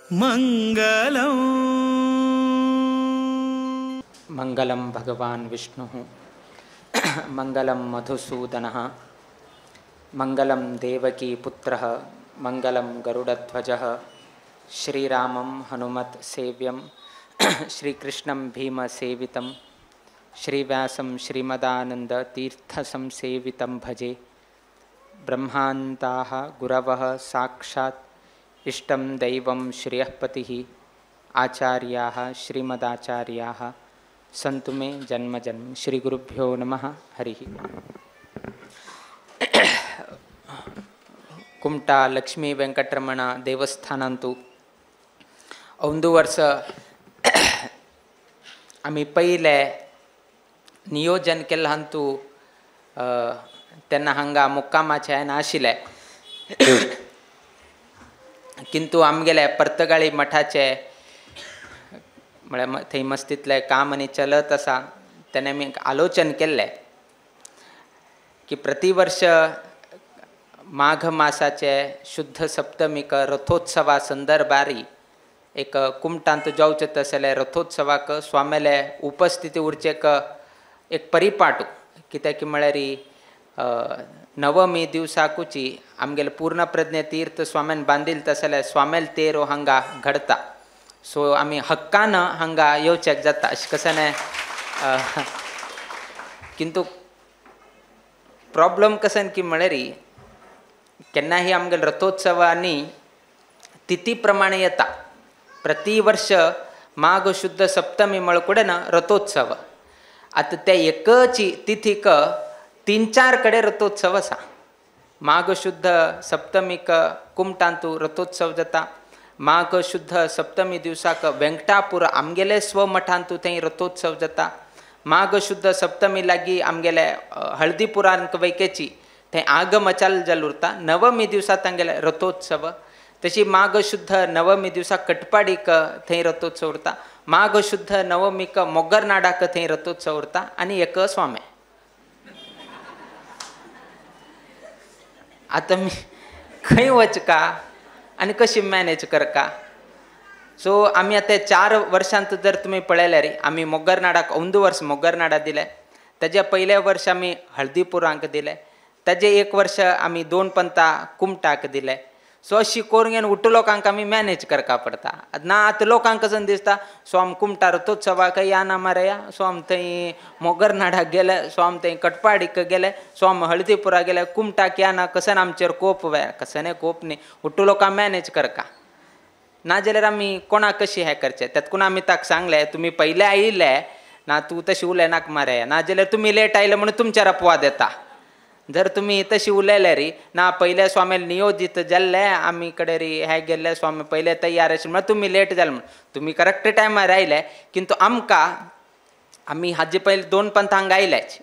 मंगलम मंगलम भगवान विष्णु मंगलम मधुसूदन मंगलम देवकी पुत्र मंगलम गरुड़ध्वज श्रीरामं हनुमत सेव्यं श्रीकृष्णं भीम सेवितं श्रीव्यासं श्रीमदानंद तीर्थ संसेवितं भजे ब्रह्मान्ताः गुरवः साक्षात् इष्टं दैवं श्रियःपतिः आचार्याः श्रीमदाचार्याः सन्तु मे जन्म जन्म। श्री गुरुभ्यो नमः। हरिः। कुमटा लक्ष्मी वेंकटरमण देवस्थानांतू ಒಂದು ವರ್ಷ आम्ही पहिले नियोजन केल्लें हांतू तेन्ना हांगा मुक्कामाचे नाशिल्ले, किंतु आमगेले पर्तगाळी मठाचे म्हळ्यार थंय मस्तीतले काम आनी चलत आसा तेन्ना आमी आलोचन केल्लें की प्रतिवर्ष माघ मासाचे शुद्ध सप्तमीक रथोत्सवा संदर्भारी एक कुमटांत जावचें तसले रथोत्सवाक स्वामेले उपस्थिती उरचेक एक परिपाटू कित्याक म्हळ्यार नवमी दिवसाकूची आमगेले पूर्ण प्रज्ञे तीर्थ स्वाम्यान बांदिल तसले स्वामेल तेरो हांगा घडता, सो आमी हक्कान हांगा येवचेक जाता अशें कशें किंतु प्रॉब्लम कसन की म्हळ्यार केन्नाही आमगेले रथोत्सवांनी तिथी प्रमाणे येता। प्रति वर्ष माघ शुद्ध सप्तमी म्हळकुडेन रथोत्सव, आता त्या एकची तिथीक 3-4 कडे रथोत्सव आसा। माघ शुद्ध सप्तमीक कुमटांतू रथोत्सव जाता, माघ शुद्ध सप्तमी दिवसाक वेंकटापूर आमगेले स्वमठांतू थंय रथोत्सव जाता, माघ शुद्ध सप्तमी लागीं आमगेले हळदीपुरांक वैकेची थंय आगम चाल जाल उरता। नवमी दिवसा तांगेले रथोत्सव, तशी माघ शुद्ध नवमी दिवसा कटपाडीक थंय रथोत्सव उरता, माघ शुद्ध नवमीक मोगरनाडाक थंय रथोत्सव उरता आनी एक स्वामे। आता मी खंय वचका आनी कशी मॅनेज करका? सो आमी आतां 4 वर्सांत जर तुमी पळयल्यार आमी मोगरनाडाक 11 वर्स मोगरनाडा दिले, ताजे पयले वर्स आमी हळदीपुरांक दिले, ताजे 1 वर्स आमी 2 पंथा कुमटाक दिले। सो अशी करून उट्ट लोकांक आमी मॅनेज करका पडटा ना। आतां लोकांक कसं दिसता स्वाम कुमटा रथोत्सवाक या ना मारया, स्वाम थंय मोगरनाडाक गेले, स्वाम थंय कटपाडीक गेले, स्वाम हळदीपुरा गेले, कुमटाक या ना, कसं आमचेर कोप वे कसं कोप न्ही, उट्ट लोकांक मॅनेज करका नाजाल्यार आमी कोणाक कशी हें करचें। त्यातून आमी ताका सांगलें तुमी पयले आयिल्ले ना, तूं तशें उलय नाका मारया, नाजाल्यार तुमी लेट आयले म्हणून तुमचेर अपवाद येता। जर तुम्ही तशी उलयले री ना पयले स्वामी नियोजीत जाल्ले आमी कडेन री हे गेल्ले स्वामी पयले तयार आशिल्ले म्हणून तुमी लेट जाले म्हणून तुमी करेक्ट टायमार आयले, किंतु आमकां आमी हाजे पयले 2 पंथ हांगा आयलेच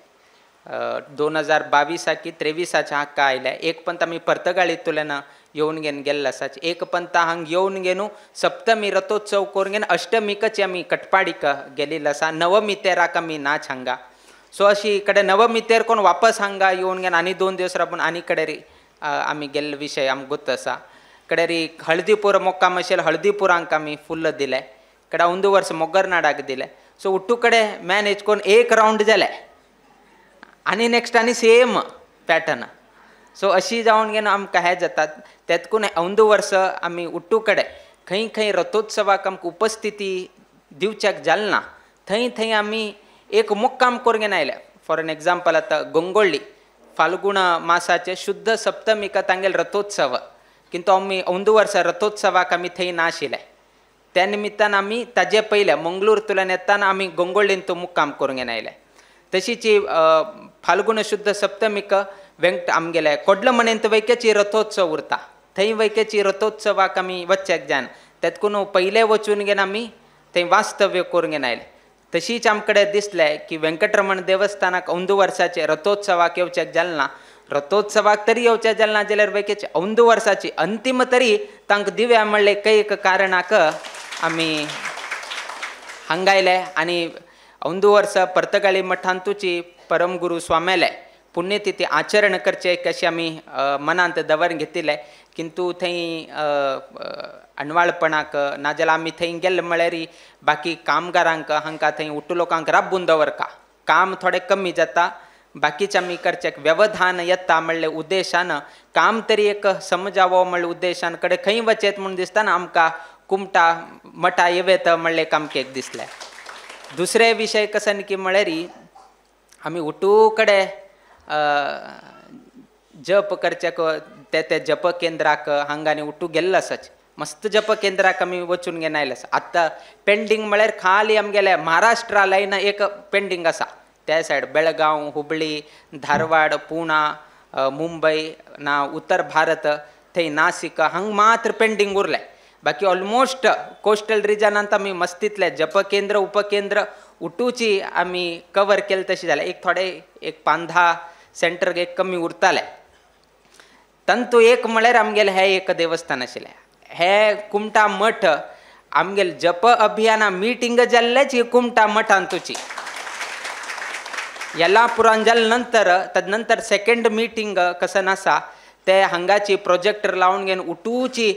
2022 की 23 हाका आयले। 1 पंथ आमी पर्तगाळींतल्यान येवन घेवन गेल्ले आसाच, 1 पंथ हांगा येवन घेवन सप्तमी रथोत्सव करून घेवन अष्टमीकची आमी कटपाडीक गेलेले आसा, नवमी तेराक आमी नाच हांगा। सो अशी कडेन नवमी तेर कोण वापस हांगा येवन घेवन आनी 2 दिवस राबून आनी कडेन री आमी गेल्ले विशय आमकां गोत आसा। कडेन री हळदीपूर मोक्काम आशिल्ले हळदीपुरांक आमी फुल्ल दिले, कडेन 11 वर्स मोगरनाडाक दिले। सो उट्टू कडेन मॅनेज करून 1 रावंड जाले आनी नेक्स्ट आनी सेम पॅटर्न। सो अशी जावन घेवन आमकां हें जाता। तेतकून 11 वर्स आमी उट्टू कडेन खंय खंय रथोत्सवाक आमकां उपस्थिती दिवचेक जालें ना, थंय थंय आमी एक मुक्काम करून घेवन आयले। फॉर एन एग्जाम्पल आतां गोंगोळ्ळी फाल्गुण मासाचे शुद्ध सप्तमीक तांगेले रथोत्सव, किंतु आमी 11 वर्स रथोत्सवाक आमी थंय नाशिल्ले, त्या निमित्तान आमी ताजे पयले मंगळूरतल्यान येताना आमी गोंगोळ्ळीन तो मुक्काम करून घेवन आयले। तशीच फाल्गुण शुद्ध सप्तमीक आमगेले कोडलमणेंत वैकेची रथोत्सव उरता, थंय वैकेची रथोत्सवाक आमी वचचेक जायना, तेतकून पयले वचून घेवन आमी थंय वास्तव्य करून घेवन आयले। तशीच आमकडे दिसलें की वेंकटरमण देवस्थानाक 11 वर्साचे रथोत्सवाक येवचेक जालें ना, रथोत्सवाक तरी येवचें जालें ना जाल्यार वैकेची 11 वर्साची अंतिम तरी तांकां दिव्या म्हणलें एक कारणाक आमी हांगा आयले। आनी 11 वर्सां पर्तगाळी मठांतूची परमगुरू स्वामेले पुण्यतिथी आचरण करचे कशी आमी मनांत दवरून घेतिल्ले किंतु थंय अणवाळपणाक नाजाल्यार आमी थंय गेले म्हळ्यार बाकी कामगारांक हांकां थंय उट्टू लोकांक राबून दवरका काम थोडें कमी जाता बाकीचे आमी करचे व्यवधान येता म्हणले उद्देशान काम तरी एक समजावो म्हणले उद्देशान कडेन खंय वचेत म्हूण दिसतना आमकां कुमटा मठा येवेत म्हणले आमकां एक दिसलें. दुसरे विशय कसन की म्हळ्यार आमी उट्टू कडेन जप करचे ते जप केंद्राक हांगा आनी उट्टू गेल्लो आसच मस्त जप केंद्राक आमी वचून घेवन आयले आसा. आतां पेंडींग म्हळ्यार खाली आमगेले महाराष्ट्रा लायन एक पेंडींग आसा त्या सायड बेळगांव हुबळी धारवाड पुणा मुंबय ना उत्तर भारत थंय नासिक हांगा मात्र पेंडींग उरलें. बाकी ऑलमोस्ट कोस्टल रिजनांत आमी मस्तीतले जप केंद्र उपकेंद्र उट्टूची आमी कवर केले तशें जालें. एक थोडे एक 5-10 सेंटर एक कमी उरताले. तंतू एक म्हळ्यार आमगेलें हें एक देवस्थान आशिल्लें. हे कुमटा मठ आमगेले जप अभियाना मिटींग जाल्लेच ही कुमटा मठांतूची येल्लापुरान जाले नंतर तदनंतर सेकंड मिटींग कसन आसा ते हांगाची प्रोजेक्टर लावन घेवन उट्टूची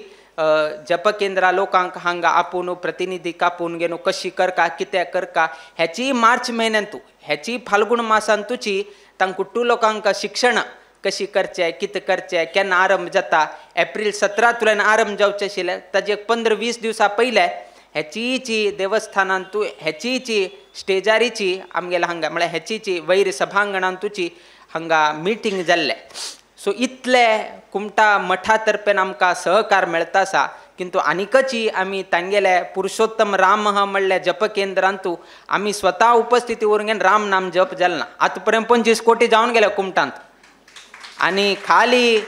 जप केंद्रा लोकांक हांगा आपूण प्रतिनिधीक आपूण घेवन कशी करका कितें करका हेची मार्च म्हयन्यांतू हेची फाल्गुन मासांतूची तांकां उट्टू लोकांक शिक्षण कशी करचें कितें करचें केन्ना आरंभ जाता एप्रील 17 आरंभ जावचें आशिल्लें ताजे 15-20 दिवसां पयले हेचीची देवस्थानांतू हेचीची स्टेजारीची आमगेल्या हांगा म्हळ्यार हेचीची वैर सभांगणांतूची हांगा मिटींग जाल्लें. सो इतले कुमटा मठा तर्फेन आमकां सहकार मेळता आसा किंतु आनीकची आमी तांगेले पुरुषोत्तम राम म्हणले जप केंद्रांतू आमी स्वता उपस्थिती व्हरून घेवन राम नाम जप जालें ना. आतां पर्यंत 25 कोटी जावन गेले कुमटांत आनी खाली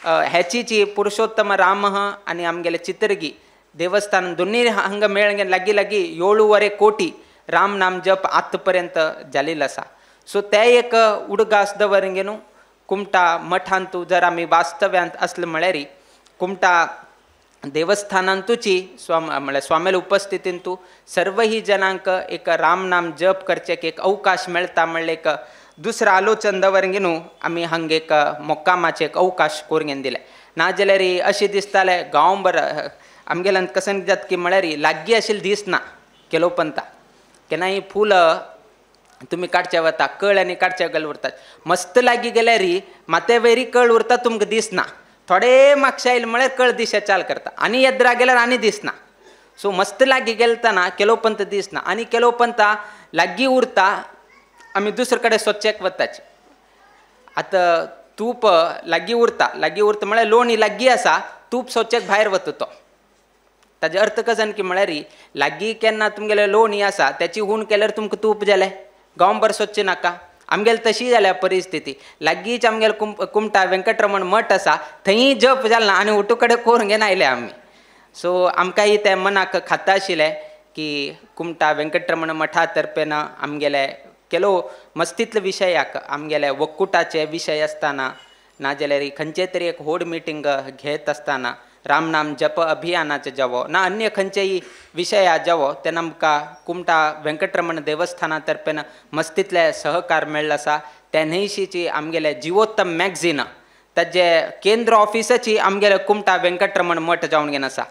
हेचीची पुरुषोत्तम राम आनी आमगेले चित्रगी देवस्थान दोनी हांगा मेळून घेवन लागीं 7.25 कोटी राम नाम जप आत्त पर्यंत जालेलो आसा. सो ते एक उडगास दवरून घेवन कुमटा मठांतू जर आमी वास्तव्यांत असले म्हळ्यार कुमटा देवस्थानांतूची म्हळ्यार स्वामेल उपस्थितींतू सर्वही जनांक एक राम नाम जप करचेक एक अवकाश मेळटा म्हणले एक दुसरं आलोचन दवरून घेवन आमी हांगा एक मोक्कामाचे एक अवकाश करून घेवन दिले. नाजाल्यार अशें दिसतालें गांवभर आमगेल्यान कसन जाता की म्हळ्यार लागीं आशिल्लें दिसना केलोपंता केन्नाय फूल तुमी काडचे वता कळ आनी काडचे गेले उरतात मस्त लागीं गेल्यार माते वयरी कळ उरता तुमकां दिसना थोडे म्हापशा येयले म्हळ्यार कळ दिशा चाल करता आनी येद्रा गेल्यार आनी दिसना. सो मस्त लागीं गेलतना केलोपंत दिसना आनी केलोपंता लागीं उरता आमी दुसरे कडेन सोदचेक वताचे. आतां तूप लागीं उरता म्हळ्यार लोणी लागीं आसा तूप सोदचेक भायर वता तो ताजे अर्थ कसन की म्हळ्यार लागीं केन्ना तुमगेले लोणी आसा त्याची हूण केल्यार तुमकां तूप जालें गांवभर सोदचें नाका. आमगेली तशी जाल्या परिस्थिती लागींच आमगेले कुमटा व्यंकटरमण मठ आसा थंय जप जालना आनी उट्टू कडेन करून घेवन आयले आमी. सो आमकांय तें मनाक खाता आशिल्लें की कुमटा व्यंकटरमण मठा तर्फेन आमगेले केलो मस्तीतले विशयाक आमगेले वक्कुटाचे विशय आसतना नाजाल्यार खंयचे तरी एक व्हड मिटींग घेत आसतना राम नाम जप अभियानाचे जावो ना अन्य खंयचेय विशया जावो तेन्ना आमकां कुमटा व्यंकटरमण देवस्थाना तर्फेन मस्तीतले सहकार मेळ्ळो आसा. त्या न्हयशीची आमगेले जिवोत्तम मॅगझीन ताजे केंद्र ऑफिसाची आमगेले कुमटा व्यंकटरमण मठ जावन घेवन आसा.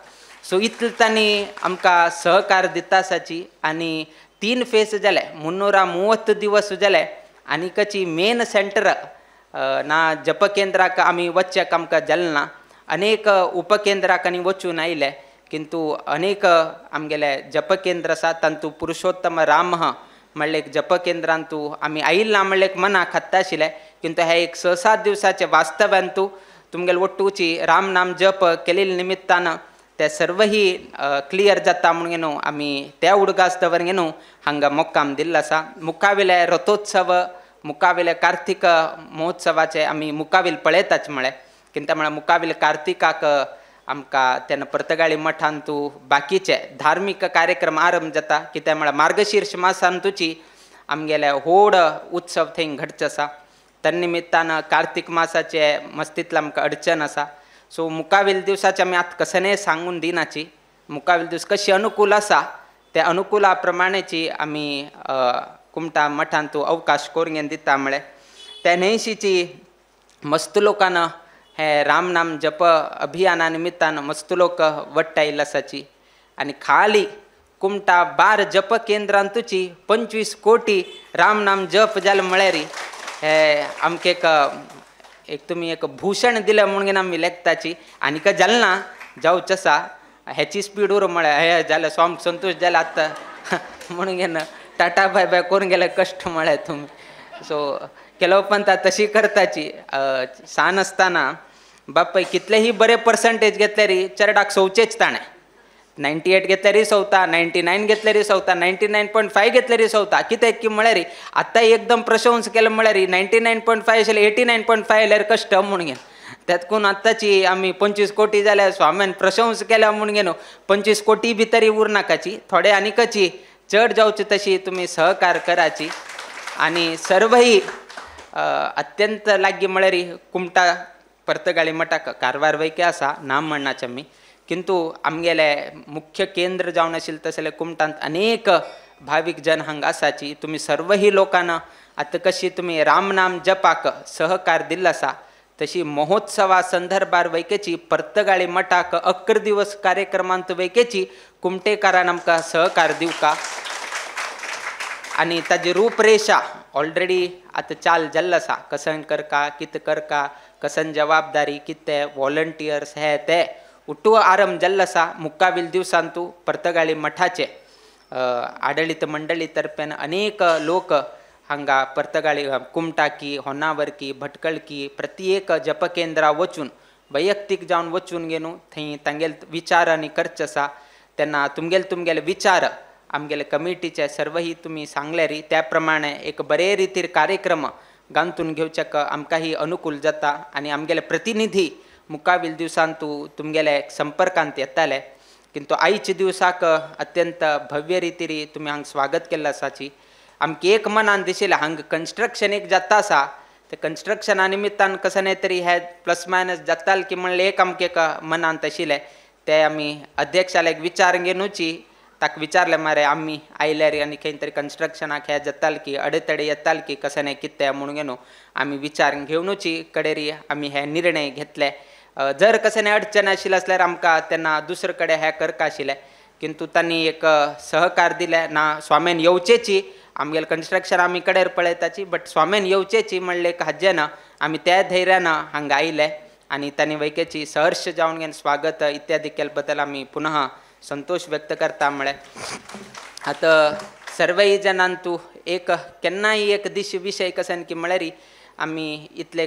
सो इतले तांणी आमकां सहकार दिता आसाची आनी 3 फेस जाले 330 दिवस जाले आनीकची मेन सेंटर ना जप केंद्राक आमी वचचेक आमकां जालें ना. अनेक उपकेंद्राक आनी वचून आयले किंतु अनेक आमगेले जप केंद्र आसा तांतू पुरुषोत्तम राम म्हणले एक जप केंद्रांतू आमी आयिल्ले ना म्हणले एक मना खाता आशिल्लें किंतु हे एक 6-7 दिवसाचे वास्तव्यांतू तुमगेले वट्टूची राम नाम जप केलेल्या निमित्तान ते सर्वही क्लियर जाता म्हणून घेवन आमी त्या उडगास दवरून घेवन हांगा मोक्काम दिल्लो आसा. मुखावेले रथोत्सव मुखावेले कार्तिक महोत्सवाचे आमी मुखावेल पळयताच म्हळें किंतु म्हळ्यार मुखावेल कार्तिकाक आमकां तेन्ना पर्तगाळी मठांतू बाकीचे धार्मीक कार्यक्रम आरंभ जाता कित्याक म्हळ्यार मार्गशीर्श मासांतूची आमगेले व्हड उत्सव थंय घडचे आसा. त्या निमित्तान कार्तिक मासाचे मस्तीतले आमकां अडचण आसा. सो मुखावेल दिवसाचे आमी आतां कसनय सांगून दिनाची मुखावेल दीस कशी अनुकूल आसा त्या अनुकुला प्रमाणेची आमी कुमटा मठांतू अवकाश करून घेवन दिता म्हळें त्या 89ची मस्त लोकांना हे रामनाम जप अभियाना निमित्तानं मस्त लोक वट्टा इल्लसाची आणि खाली कुमटा 12 जप केंद्रांतुची 25 कोटी रामनाम जप जाल म्हळ्यारी हे आमके एक तुम्ही एक भूषण दिलं म्हणून आम्ही लेखताची आणि का जालना जाऊ चसा ह्याची स्पीड उर म्हळ्या हे झालं स्वामी संतोष झाला आत्ता म्हणून घेणं टाटा बाय बाय करून गेलं कष्ट म्हळ्या तुम्ही सो केलो पण तशी करताची सान असताना बापय कितलेही बरे पर्सेंटेज घेतले री चरडाक सवचेच ताणे 98 घेतले री सवता 99 घेतले री सवता 99.5 घेतले री सवता कित्याक की म्हळ्यार आत्ता एकदम प्रशंस केलं म्हळ्यार 99.5 आशिल्ले 89.5 आल्यार कष्ट म्हणून घेन त्यातकून आत्ताची आम्ही 25 कोटी जाल्यार स्वाम्यान प्रशंस केल्या म्हणून घेनो 25 कोटी भितरी उरनाकाची थोडे आनीकची चड जावची तशी तुम्ही सहकार कराची आणि सर्वही अत्यंत लागी म्हळ्यार कुमटा पर्तगाळी मठाक कारवार वैके आसा नाम म्हणनाचे मी किंतु आमगेले मुख्य केंद्र जावन आशिल्लें तसले कुमटांत अनेक भाविक जन हांगा आसाची तुम्ही सर्वही लोकांना आतां कशी तुम्ही रामनाम जपाक सहकार दिल्लो आसा तशी महोत्सवा संदर्भार वैकेची पर्तगाळी मठाक 11 दिवस कार्यक्रमांत वैकेची कुमटेकारान आमकां सहकार दिवका आणि ताजी रूपरेषा ऑलरेडी आता चाल जाल्लो आसा कसन करका कित करका कसन जबाबदारी कितें वॉलंटियर्स हे ते उट्टू आरंभ जाल्लो आसा मुक्कावील दिवसांतू पर्तगाळी मठाचे आडळित मंडळी तर्फेन अनेक लोक हांगा पर्तगाळी कुमटाकी होन्नावरकी भटकळकी प्रत्येक जपकेंद्रा वचून वैयक्तीक जावन वचून गेनू थंय तांगेल विचार आनी करचे आसा तेन्ना तुमगेले विचार आमगेले कमिटीचे सर्वही तुम्ही सांगले री त्या प्रमाणे एक बरे रितीर कार्यक्रम गांतून घेवच्याक आमकांही अनुकूल जाता आणि आमगेले प्रतिनिधी मुक्कावील दिवसांतू तुमगेले संपर्कांत येताले किंतु आयच्या दिवसाक अत्यंत भव्य रितीरी तुम्ही हांगा स्वागत केल्लें आसाची आमकां एक मनान दिशिल्लें हांगा कन्स्ट्रक्शन एक जाता आसा ते कन्स्ट्रक्शना निमित्तान कसं तरी हे प्लस मायनस जाताल की म्हणलें एक आमकां एक मनांत आशिल्लें ते आमी अध्यक्षाला एक विचार घेवनूची ताका विचारलें मरे आमी आयल्यार आनी खंय तरी कन्स्ट्रक्शनाक हे जाताल की अडथळे येताल की कशें नाही कितें म्हणून घेवन आमी विचार घेवनूची कडेरी आमी हे निर्णय घेतले जर कशें नाही अडचण आशिल्लें आसल्यार आमकां तेन्ना दुसरे कडेन हें करता आशिल्लें किंतु तांणी एक सहकार दिलें ना स्वाम्यान येवचेची आमगेलें कन्स्ट्रक्शन आमी कडेर पळयताची बट स्वाम्यान येवचेची म्हणलें एक हाजें ना आमी त्या धैर्यान हांगा आयले आनी तांणी वैकेची सहर्ष जावन घेवन स्वागत इत्यादी केले बद्दल आमी पुनः संतोष व्यक्त करता म्हळें आतां सर्वय जणांन तूं एक केन्नाय एक विशय कसन की म्हळ्यार आमी इतले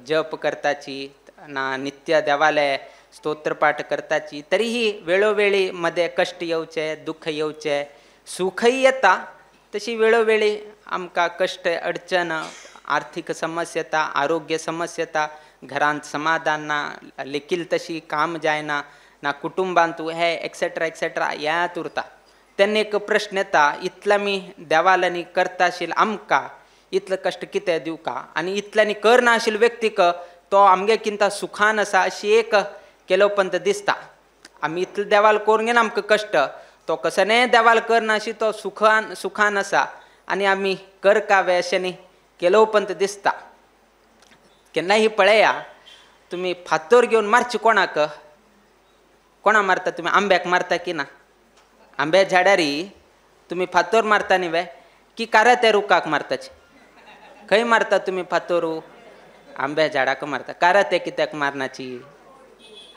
जप करताची ना नित्य देवालय स्तोत्रपाठ करताची तरीही वेळोवेळी मध्ये कष्ट येवचे दुःख येवचे सुखय येता तशी वेळोवेळी आमकां कष्ट अडचण आर्थिक समस्या येता आरोग्य समस्या येता घरांत समाधान ना लेखील तशी काम जायना ना कुटुंबांत हे एक्सेट्रा यात उरता तेन्ना एक प्रश्न येता इतलो आमी देवालांनी करता आशिल्लो आमकां इतलो कश्ट कितें दिवका आनी इतल्यांनी करना आशिल्लो व्यक्तीक तो आमगे किंता सुखान आसा अशी एक केलोपंत दिसता आमी इतलो देवाल करून घेवन आमकां कश्ट तो कसोय देवाल करना अशी तो सुखान आसा आनी आमी करकावे अशें न्ही केलोपंत दिसता केन्नाय पळया तुमी फातर घेवन मारची कोणा मारता तुमी आंब्याक मारता की ना आंब्या झाडारी तुमी फातर मारता न्ही वे की कारा त्या रुखाक मारताचे खंय मारता तुमी फातोरू आंब्या झाडाक मारता कारा ते कित्याक मारनाची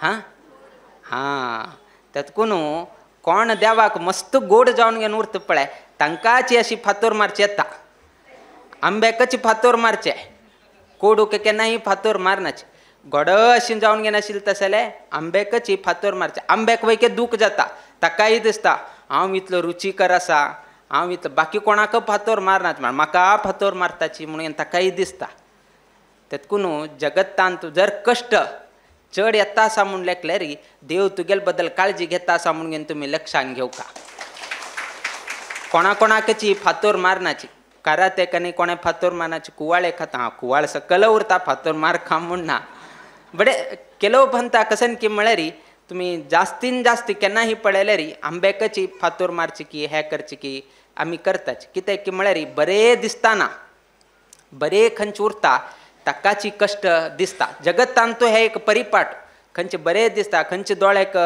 हां तातूंत कोण देवाक मस्त गोड जावन घेवन उरता पळय तांकांची अशी फातर मारची येता आंब्याकच फातर मारचे कोडूक केन्नाय फातर मारनाचे गोड अशी जावन घेवन आशिल्लें तसलें आंब्याकच फातर मारचे आंब्याक वैके दूख जाता ताकाय दिसता हांव इतलो रुचीकर आसा हांव इतलो बाकी कोणाक फातर मारनात म्हण म्हाका फातर मारताची म्हणून ताकाय दिसता तातूंत जगतांत जर कश्ट चड येता आसा म्हूण लेखल्यार देव तुगेले बद्दल काळजी घेता आसा म्हणून घेवन तुमी लक्षांत घेवका कोणाची फातर मारनाची कारा तेकांनी कोणें फातर मारनाची कुवाळे खाता कुवाळ सकल उरता फातर मार खा म्हूण ना बडे केलो भन्ता कसन की म्हळ्यार तुमी जास्तीन जास्त केन्नाय पळयल्यार आंब्याकची फातर मारची की हे करची की आमी करताची कित्याक की म्हळ्यार बरें दिसताना बरे खंच उरता ताकाची कष्ट दिसता. जगत तांतो हे एक परिपाट खंयचे बरे दिसता, खंयचे दोळ्याक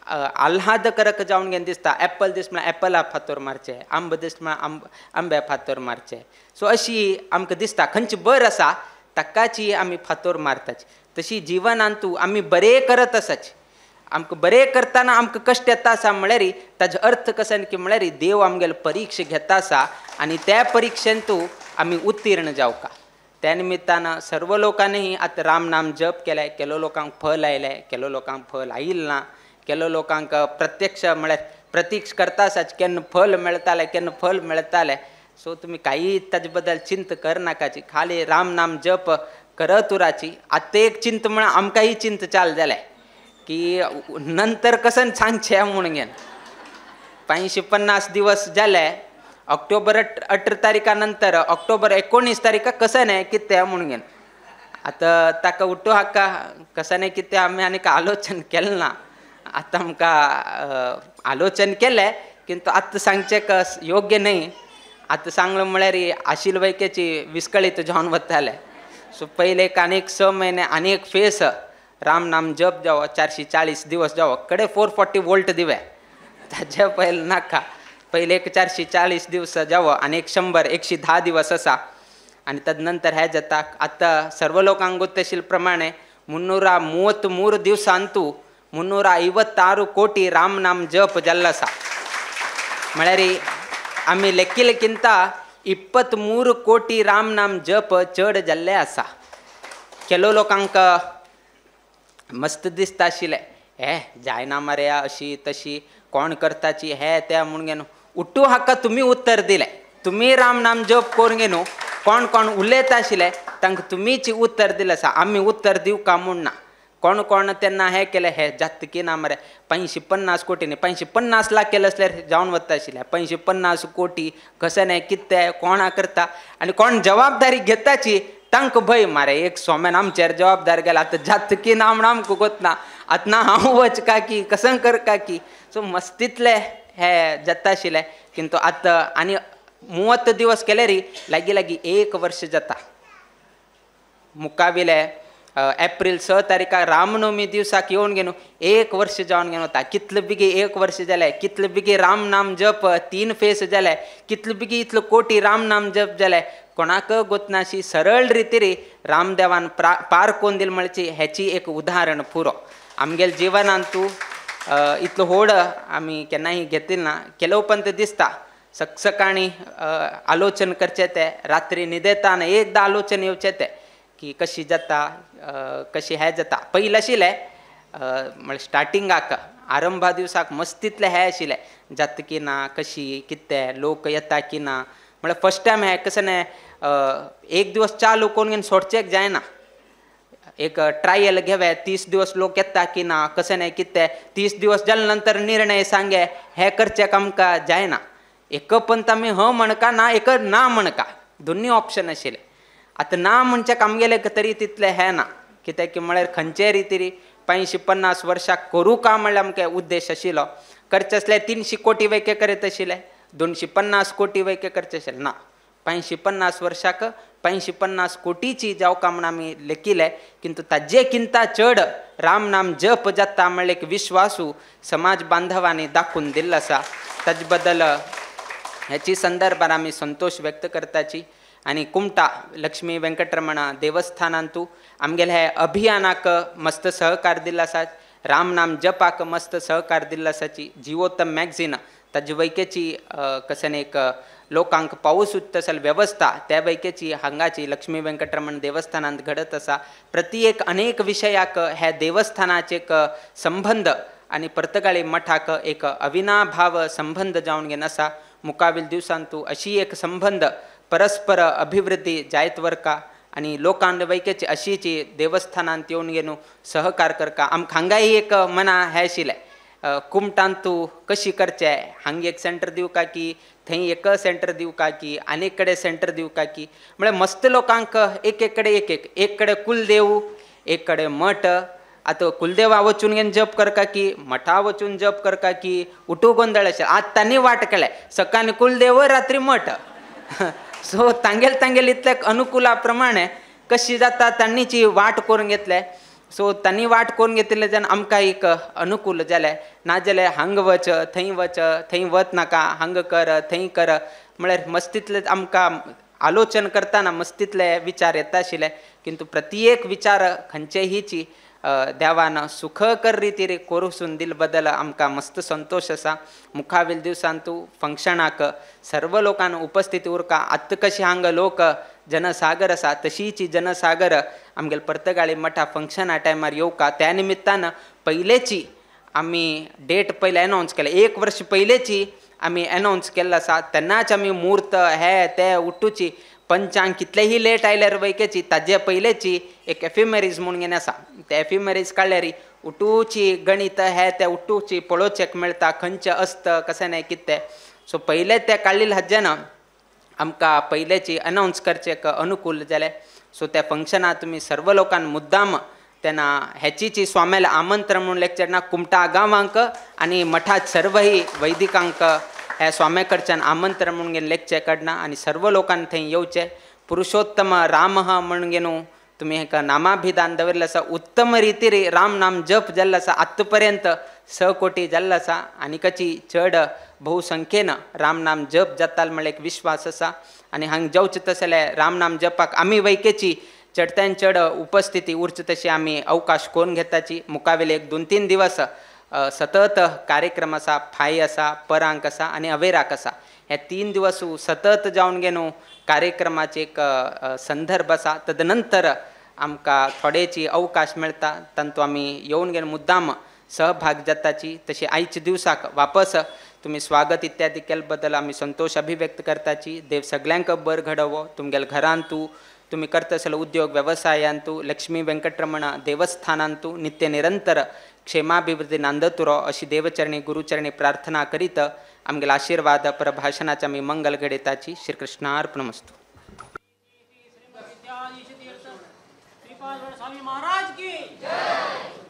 आल्हादकारक जावन घेवन दिसता. एप्पल दिस म्हळ्यार एप्पला फातोर मारचे, आंब दिस म्हळ्यार आंब्या फातोर मारचे. सो अशी आमकां दिसता खंयचे बर आसा ताकाची आमी फातोर मारताची. तशी जिवनांतू आमी बरे करत आसाची. आमकां बरें करतना आमकां कश्ट येता आसा म्हळ्यार ताजो अर्थ कसो की म्हळ्यार देव आमगेलो परिक्षा घेता आसा आनी त्या परिक्षेंतू आमी उत्तीर्ण जावका. त्या निमित्तान सर्व लोकांनी आतां राम नाम जप केले. केलो लोकांक फल आयले, केलो लोकांक फल आयिल्लें ना, केलो लोकांक प्रत्यक्ष म्हळ्यार प्रतीक्ष करता आसात केन्ना फल मेळटालें केन्ना फल मेळटालें. सो तुमी काही ताजे बद्दल चिंत करनाकाची, खाली राम नाम जप करत उराची. आतां एक चिंत म्हळ्यार आमकां ही चिंत चाल जालें की नंतर कसं सांगचे म्हणून घेन 550 दिवस जाले. ऑक्टोबर 18 तारीखा नंतर ऑक्टोबर 19 तारीखा कसं नाही कितें म्हणून घेन. आतां ताका उठो हाका कसं नाही कितें आमी आनीक आलोचन केलें ना. आतां आमकां आलोचन केलें किंतु आतां सांगचें कस योग्य नाही. आतां सांगलें म्हळ्यार आशील वैकेची विस्कळीत जावन वतालें. सो पयले आनीक 6 म्हयने आनी एक फेस राम नाम जप जावो 440 दिवस जावो कडे 440 वोल्ट दिवे ताचे पयले नाका. पहिले एक 440 दिवस जावो आनी एक 110 दिवस आसा आनी ताजे नंतर हे जाता. आतां सर्व लोकांक गोत आशिल्ले प्रमाणे 333 दिवसांतू 356 कोटी राम नाम जप जाल्लो आसा. म्हळ्यार आमी लेखिल्लेकिंत 23 कोटी राम नाम जप चड जाल्ले आसा. केलो लोकांक मस्त दिसता आशिल्लें हे जायना मरे अशी तशी कोण करताची हे त्या म्हणून घेवन उठू हाका तुमी उत्तर दिलें. तुमी राम नाम जप करून घेवन कोण कोण उलयता आशिल्ले तांकां तुमीच उत्तर दिलें आसा. आमी उत्तर दिवका म्हूण ना. कोण कोण तेन्ना हें केलें हे जात की ना मरे 550 कोटी न्ही 550 लाख केलें असल्यार जावन वता आशिल्लें. 550 कोटी कशें न्ही कितें कोणा करता आनी कोण जबाबदारी घेताची तांकां भंय मारे एक सोम्यान आमचेर जबाबदार गेला. आतां जात की ना म्हण आमकां कोतना आतां ना हांव वचका की कसं करका की. सो मस्तीतले हे जाता आशिल्लें किंतु आतां आनी 30 दिवस केले री लागीं 1 वर्ष जाता. मुकाविले एप्रिल 6 तारीखाक रामनवमी दिवसाक येवन घेवन 1 वर्ष जावन घेवन वता. कितलें बेगी 1 वर्ष जालें, कितलें बेगी राम नाम जप 3 फेस जाले, कितलें बेगी इतलो कोटी राम नाम जप जाले कोणाक गोतनाशी. सरळ रितीरी रामदेवान पार कोन्न दिलें म्हणची हेची एक उदाहरण पुरो. आमगेल जिवनांतू इतलो व्हड आमी केन्नाय घेतिल्लो ना. केलो पण ते दिसता सकाळी आलोचन करचें तें रात्री न्हिदेताना एकदां आलोचन येवचें तें की कशी जाता कशी हे जाता. पयलीं आशिल्लें म्हळ्यार स्टार्टिंगाक आरंभा दिवसाक मस्तीतलें हें आशिल्लें जाता की ना कशी कितें लोक येता की ना. म्हळ्यार फर्स्ट टायम हें कशें न्ही एक दिवस चालू करून घेवन सोडचें जायना. एक ट्रायल घेवे 30 दिवस लोक येता की ना कशें न्ही कितें 30 दिवस जाले नंतर निर्णय सांगे हें करचें आमकां जायना. एक पंत आमी ह म्हणका ना एक ना म्हणका दोनी ऑप्शन आशिल्ले. आतां ना म्हणचे आमगेले तरी तितलें हें ना कित्याक की म्हळ्यार खंयचे रितीरी 550 वर्साक करूं का म्हणल्यार आमकां उद्देश आशिल्लो. करचें आसल्यार 300 कोटी वैके करीत आशिल्ले 250 कोटी वैके करचें आशिल्लें ना. 550 वर्साक 550 कोटीची जावका म्हण आमी लेखिल्ले. किंतु ताजे किंता चड राम नाम जप जाता म्हणल्यार एक विश्वासू समाज बांधवांनी दाखोवन दिल्लो आसा. ताजे बद्दल हेची संदर्भान आमी संतोष व्यक्त करताची. आनी कुमटा लक्ष्मी वेंकटरमण देवस्थानांतू आमगेल्या हे अभियानाक मस्त सहकार दिल्लो आसा. राम नाम जपाक मस्त सहकार दिल्लो आसाची. जिवोत्तम मॅगझीन ताजे वैकेची कशें एक लोकांक पावूस तसल वेवस्था त्या वैकेची हांगाची लक्ष्मी वेंकटरमण देवस्थानांत घडत आसा. प्रति एक अनेक विशयाक हे देवस्थानाचे एक संबंध आनी पर्तगाळी मठाक एक अविनाभाव संबंध जावन घेवन आसा. मुकावील दिवसांतू अशी एक संबंध परस्पर अभिवृद्धी जायत वरका आनी लोकांक वैकेची अशीची देवस्थानांत येवन घेवन सहकार करका. आमकां हांगाय एक मना हें आशिल्लें कुमटांतू कशी करचें हांगा एक सेंटर दिवका की थंय एक सेंटर दिवका की आनीक कडेन सेंटर दिवका की. म्हळ्यार मस्त लोकांक एक कडेन एक कडेन कुलदेव एक कडेन मठ. आतां कुलदेवा वचून घेवन जप करका की मठा वचून जप करका की उठू गोंदळ आशिल्ले. आज तांणी वाट केले सकाळी कुलदेव रात्री मठ सो तांगेल इतल्याक अनुकुलाप्रमाणे कशी जाता तांणीची वाट करून घेतले. सो तांणी वाट करून घेतले जेन्ना आमकां एक अनुकूल जालें. नाजाल्यार हांगा वच थंय वच नाका, हांगा कर थंय कर म्हळ्यार मस्तीतले आमकां आलोचन करतना मस्तीतले विचार येता आशिल्ले. किंतु प्रत्येक विचार खंयचेहीची देवान सुखकर रितीन करून दिले बद्दल आमकां मस्त संतोष आसा. मुखावेल दिवसान तूं फंक्शनाक सर्व लोकांना उपस्थिती उरका. आत्तां कशी हांगा लोक जनसागर आसा तशीच जनसागर आमगेले पर्तगाळी मठा फंक्शना टायमार येवका. त्या निमित्तान पयलेची आमी डेट पयले अनावन्स केले, 1 वर्ष पयलेची आमी अनावन्स केल्लो आसा. तेन्नाच आमी मुहूर्त हे ते उठूची पंचांग कितलेही लेट आयल्यार वैकेची ताजे पयलेची एक एफिमेरीज म्हणून आसा. ते एफिमेरीज काडल्यार उठूची गणित हे ते उठूची पळोवचेक मेळटा खंयचे अस्त कशें नाही कितें. सो पयले ते काडलेले हाजेन आमकां पयलेची अनावन्स करचेक अनुकूल जालें. सो त्या फंक्शनाक तुमी सर्व लोकांक मुद्दाम तेन्ना हेचीची स्वाम्याला आमंत्रण म्हणून लेक्चर ना कुमटा गांवांक आनी मठात सर्वही वैदिकांक हे स्वाम्या कडच्यान आमंत्रण म्हणून घेवन लेक्चर काडना आनी सर्व लोकांनी थंय येवचें. पुरुषोत्तम राम म्हणून घेवन तुमी हेका नामाभिधान दवरलें आसा. उत्तम रितीन राम नाम जप जाल्लो आसा. आत्त पर्यंत 6 कोटी जाल्लो आसा. आनीकची चड भोवसंख्येन राम नाम जप जाताल म्हळ्यार एक विश्वास आसा. आनी हांगा जेवचें तशें राम नाम जपाक आमी वैकेची चडत्यान चड उपस्थिती उरची तशी आमी अवकाश करून घेताची. मुखावेले 1-2-3 दिवस सतत कार्यक्रम आसा. फाय आसा, परांक आसा आनी अवेराक आसा. हे 3 दिवस सतत जावन घेवन कार्यक्रमाचे एक संदर्भ आसा. तदनंतर आमकां थोडेची अवकाश मेळटा. तांतू आमी येवन घेवन मुद्दाम सहभाग जाताची. तशी आयच्या दिवसाक वापस तुमी स्वागत इत्यादी केले बद्दल आमी संतोष अभिव्यक्त करताची. देव सगळ्यांक बर घडोवो. तुमगेल्या घरांतू तुम्ही करता आसले उद्योग व्यवसायांतू लक्ष्मी व्यंकटरमण देवस्थानांतू नित्य निरंतर क्षेमाभिवृद्धी नांदतुरो अशी देवचरणी गुरुचरणी प्रार्थना करीत आमगेले आशीर्वाद प्रभाषणाच्या आमी मंगल घडयताची. श्री कृष्णार्पणमस्तु. महाराज की जय.